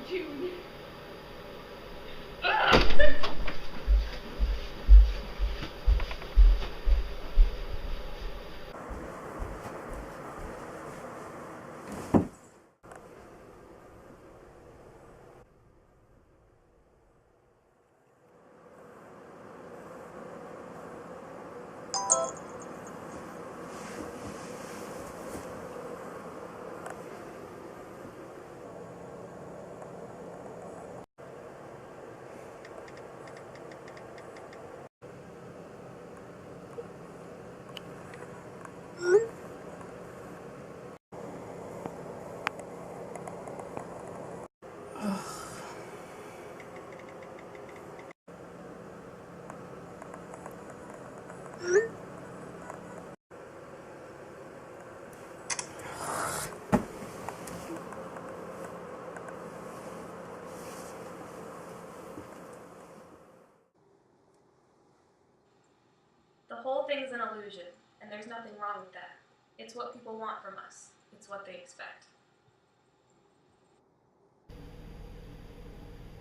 June. The whole thing's an illusion, and there's nothing wrong with that. It's what people want from us. It's what they expect.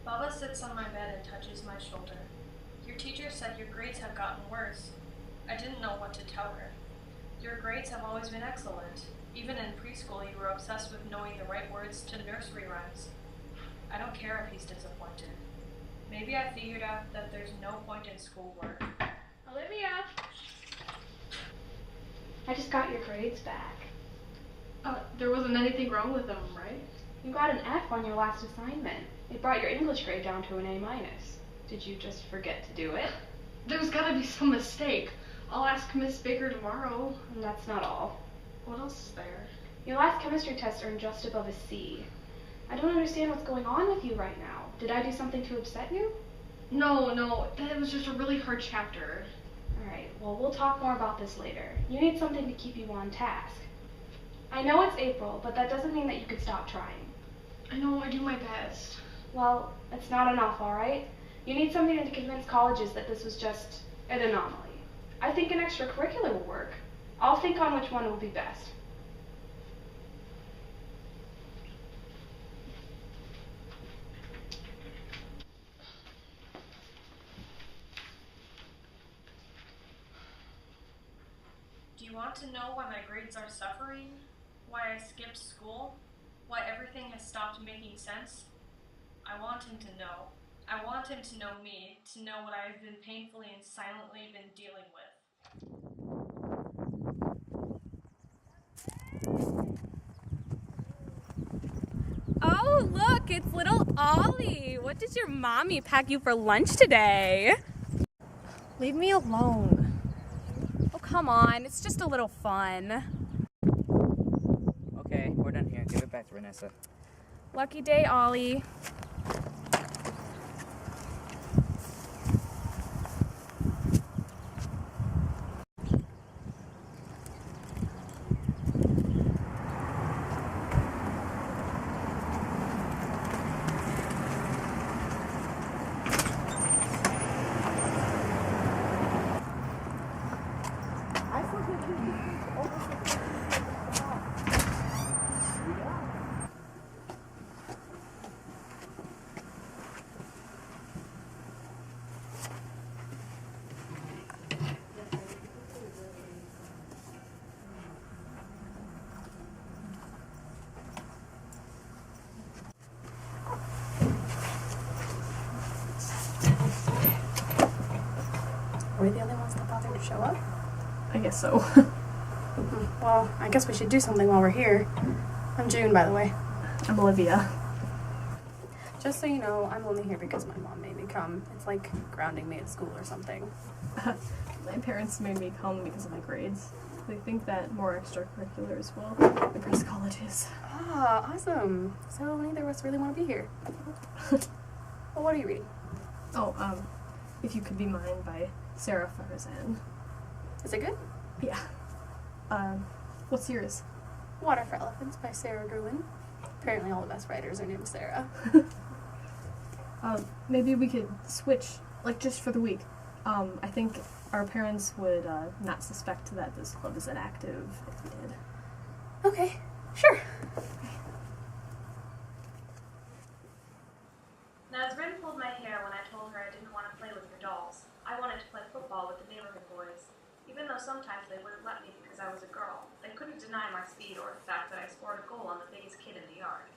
Baba sits on my bed and touches my shoulder. Your teacher said your grades have gotten worse. I didn't know what to tell her. Your grades have always been excellent. Even in preschool, you were obsessed with knowing the right words to nursery rhymes. I don't care if he's disappointed. Maybe I figured out that there's no point in schoolwork. Olivia! I just got your grades back. There wasn't anything wrong with them, right? You got an F on your last assignment. It brought your English grade down to an A-. Did you just forget to do it? There's gotta be some mistake. I'll ask Miss Baker tomorrow. And that's not all. What else is there? Your last chemistry test earned just above a C. I don't understand what's going on with you right now. Did I do something to upset you? No, that was just a really hard chapter. Alright, well, we'll talk more about this later. You need something to keep you on task. I know it's April, but that doesn't mean that you could stop trying. I know, I do my best. Well, it's not enough, alright? You need something to convince colleges that this was just an anomaly. I think an extracurricular will work. I'll think on which one will be best. Do you want to know why my grades are suffering? Why I skipped school? Why everything has stopped making sense? I want him to know. I want him to know me, to know what I have been painfully and silently been dealing with. Oh, look, it's little Ollie. What did your mommy pack you for lunch today? Leave me alone. Oh, come on. It's just a little fun. Okay, we're done here. Give it back to Vanessa. Lucky day, Ollie. Were we the only ones that bothered to show up? I guess so. Well, I guess we should do something while we're here. I'm June, by the way. I'm Olivia. Just so you know, I'm only here because my mom made me come. It's like grounding me at school or something. My parents made me come because of my grades. They think that more extracurriculars will impress colleges. Ah, awesome. So neither of us really want to be here. Well, what are you reading? Oh, If You Could Be Mine by Sarah Farzan. Is it good? Yeah. What's yours? Water for Elephants by Sarah Gruen. Apparently all the best writers are named Sarah. Maybe we could switch, like just for the week. I think our parents would not suspect that this club is inactive if we did. Okay, sure. or the fact that I scored a goal on the biggest kid in the yard.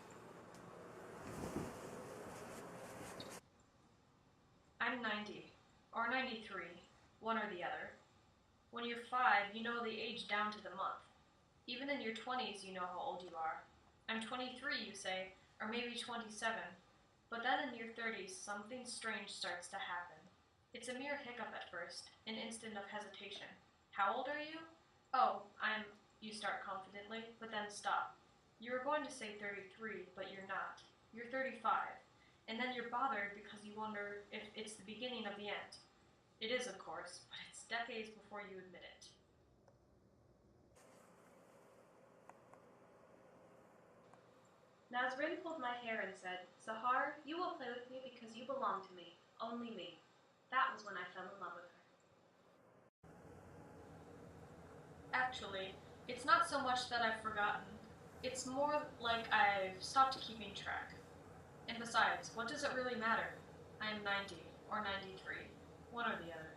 I'm 90, or 93, one or the other. When you're 5, you know the age down to the month. Even in your 20s, you know how old you are. I'm 23, you say, or maybe 27. But then in your 30s, something strange starts to happen. It's a mere hiccup at first, an instant of hesitation. How old are you? Oh, you start confidently, but then stop. You were going to say 33, but you're not. You're 35. And then you're bothered because you wonder if it's the beginning of the end. It is, of course, but it's decades before you admit it. Nazrin pulled my hair and said, "Sahar, you will play with me because you belong to me, only me." That was when I fell in love with her. Actually, it's not so much that I've forgotten. It's more like I've stopped keeping track. And besides, what does it really matter? I am 90, or 93, one or the other.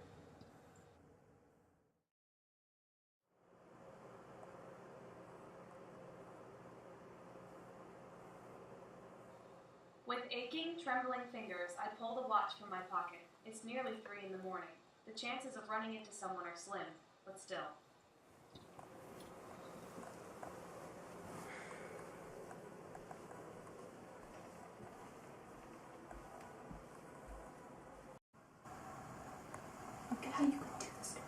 With aching, trembling fingers, I pull the watch from my pocket. It's nearly 3 in the morning. The chances of running into someone are slim, but still. Look at how you can do this.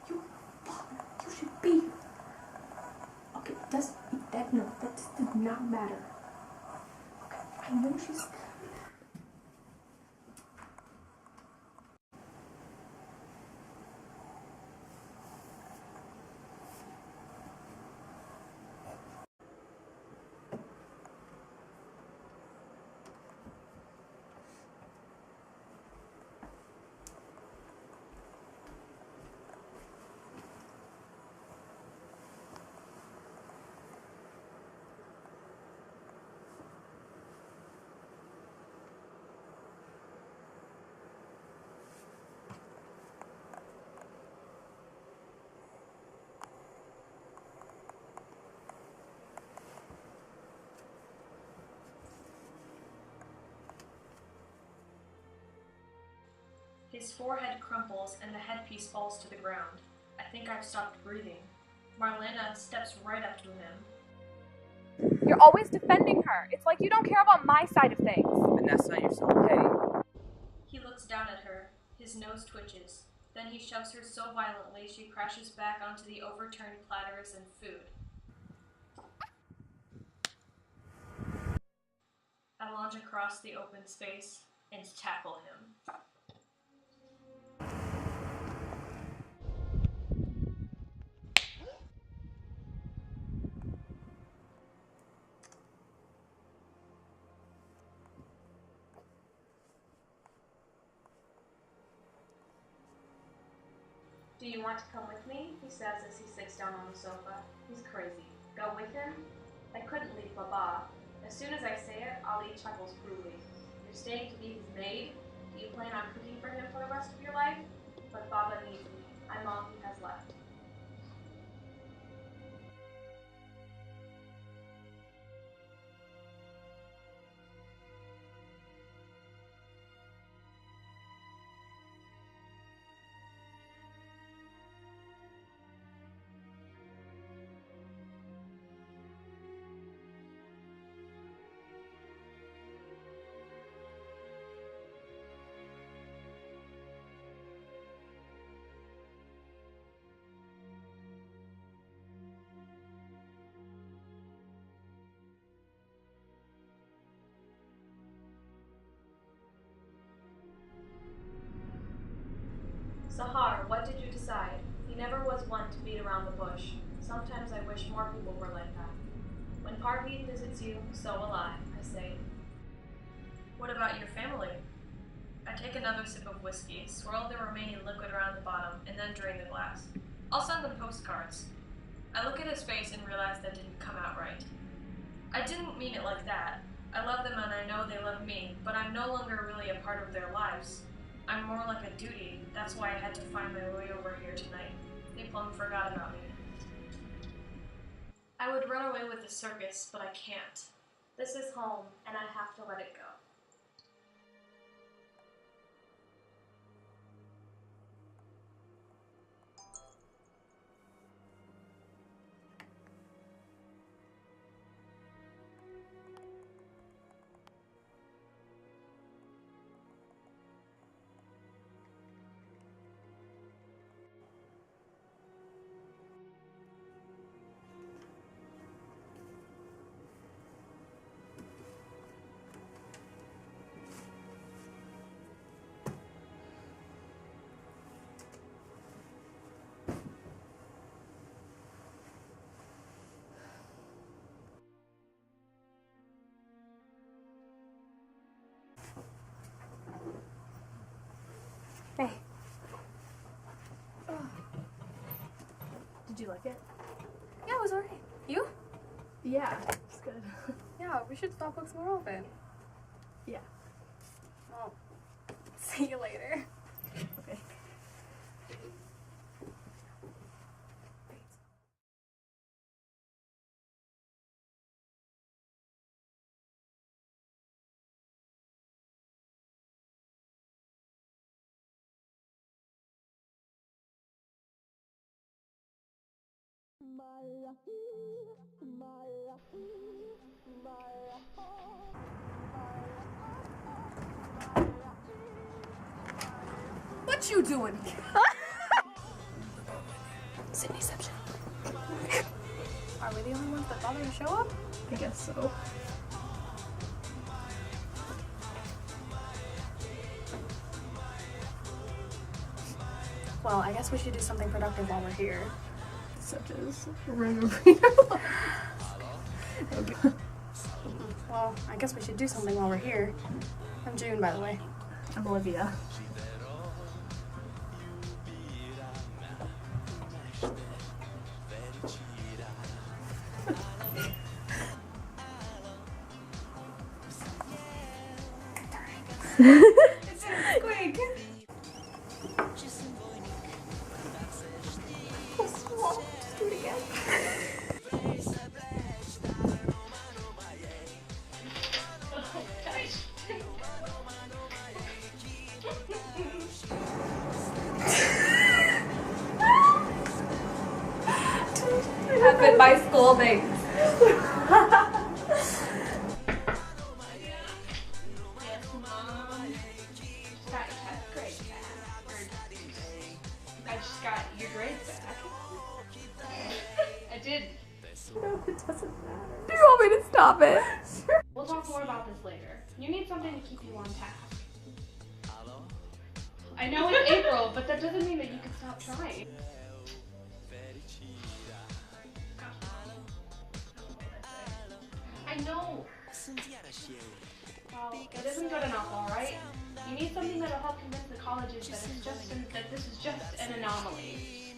You're a father. You should be here. Okay, that does not matter. Okay, I know she's. His forehead crumples and the headpiece falls to the ground. I think I've stopped breathing. Marlena steps right up to him. You're always defending her. It's like you don't care about my side of things. Vanessa, you're so petty. He looks down at her. His nose twitches. Then he shoves her so violently she crashes back onto the overturned platters and food. I launch across the open space and tackle him. "Do you want to come with me?" he says as he sits down on the sofa. He's crazy. Go with him? I couldn't leave Baba. As soon as I say it, Ali chuckles cruelly. "You're staying to be his maid? Do you plan on cooking for him for the rest of your life?" But Baba needs me. I'm all he has left. Sahar, what did you decide? He never was one to beat around the bush. Sometimes I wish more people were like that. When Parveen visits you, so will I say. What about your family? I take another sip of whiskey, swirl the remaining liquid around the bottom, and then drain the glass. I'll send them postcards. I look at his face and realize that didn't come out right. I didn't mean it like that. I love them and I know they love me, but I'm no longer really a part of their lives. I'm more like a duty. That's why I had to find my way over here tonight. They plumb forgot about me. I would run away with the circus, but I can't. This is home, and I have to let it go. Hey. Did you like it? Yeah, it was alright. You? Yeah, it's good. Yeah, we should stop books more often. Yeah. Well, see you later. Okay. What you doing here? Sydneyception. Are we the only ones that bother to show up? I guess so. Well, I guess we should do something productive while we're here. Such as remembering our lives. Okay. Well, I guess we should do something while we're here. I'm June, by the way. I'm Olivia. It's a squeak. Just do it again. Have been my scolding. I just got your grades back. I did. No, it doesn't matter. Do you want me to stop it? We'll talk more about this later. You need something to keep you on task. I know it's April, but that doesn't mean that you can stop trying. I know. Well, it isn't good enough, alright? You need something that'll help convince the colleges that this is just an anomaly.